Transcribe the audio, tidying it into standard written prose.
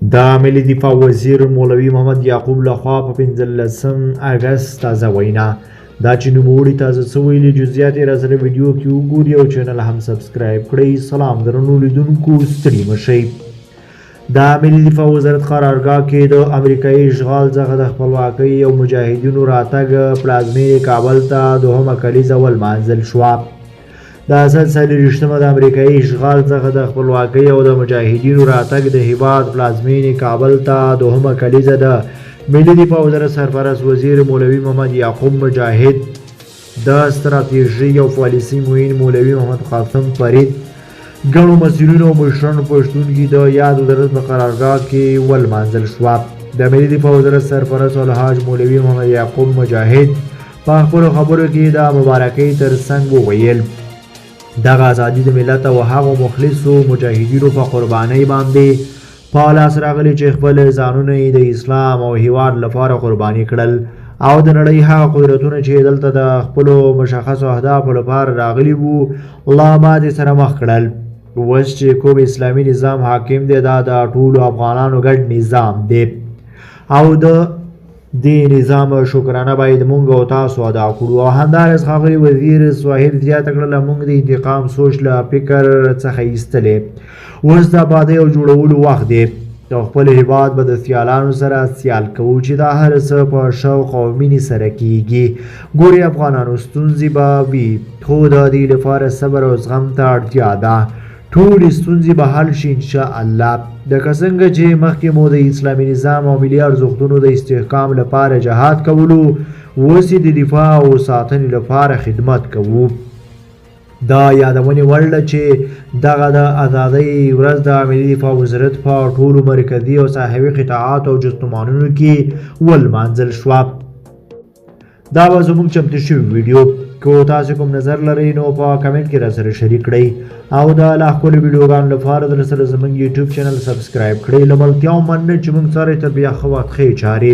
د ملي دفاع وزیر مولوي محمد یعقوب لخوا په 15 اګست تازه وینا دا چې نوموړي تازه څه ویلي جزئیات یې راسره ویډیو کې وګورئ او چینل هم سبسکرایب کړئ. سلام درنو لیدونکو، ستړي مه شئ. د ملي دفاع وزارت قرارګاه کې د امریکایي اشغال څخه د خپلواکۍ او مجاهدینو راتګ پلازمینې کابل ته دوهمه کلیزه ولمانځل شوه. د اسد څلوېښتمه د امریکایي اشغال څخه د خپلواکۍ او د مجاهدینو راتګ د هیواد پلازمینې کابل ته دوهمه کلیزه ده. ملي دفاع وزارت سرپرست وزیر مولوي محمد یعقوب مجاهد، د ستراتیژۍ او پالیسۍ معین مولوي محمد قاسم فرید، ګڼو مسؤلینو او مشرانو په شتون کې د یاد وزارت په قرارګاه کې ولمانځل شوه. د ملي دفاع وزارت سرپرست الحاج مولوي محمد یعقوب مجاهد په خپلو خبرو کې د مبارکۍ ترڅنګ وویل دغه ازادي د ملت او هغو مخلصو مجاهدینو په قربانۍ باندې په لاس راغلي چې خپل ځانونه یې د اسلام او هیواد لپاره قرباني کړل او د نړۍ هغه قدرتونه چې دلته د خپلو مشخصو اهدافو لپاره راغلي وو لا ماتې سره مخ کړل. اوس چې کوم اسلامي نظام حاکم دی دا د ټولو افغانانو ګډ نظام دی او د دې نظام شکرانه باید موږ او تاسو ادا کړو. او همدارس ښاغلي وزیر صاحب زیاته کړله موږ د انتقام سوچ له فکر څخه ایستلی، اوس د ابادۍ او جوړولو وخت دی او خپل هیواد به د سیالانو سره سیال کوو چې دا هر څه په شوق او مینې سره کیږي. ګورې افغانانو، ستونزې به وي خو د دې لپاره صبر او زغم ته اړتیا ده. ټولې ستونزې به حل شي انشاءالله. لکه څنګه چې مخکې مو د اسلامي نظام او ملي ارزښتونو د استحکام لپاره جهاد کولو، اوس د دفاع او ساتنې لپاره خدمت کوو. دا یادونې وړ ده چې دغه د ازادۍ ورځ د ملي دفاع وزارت په ټولو مرکزي او ساحوي قطاعاتو او جسمانونو کې ولمانځل شوه. دا به زموږ چمتو شوي ویډیو که تاسو کوم نظر لرئ نو په کمنټ کې راسره شریک کړئ او د لا ښکلو ویډیوګانو لپاره درسره زموږ یوټیوب چینل سبسکرایب کړئ. له ملتیاو مننه چې موږ سره تر بیا ښه وخت ښې چارې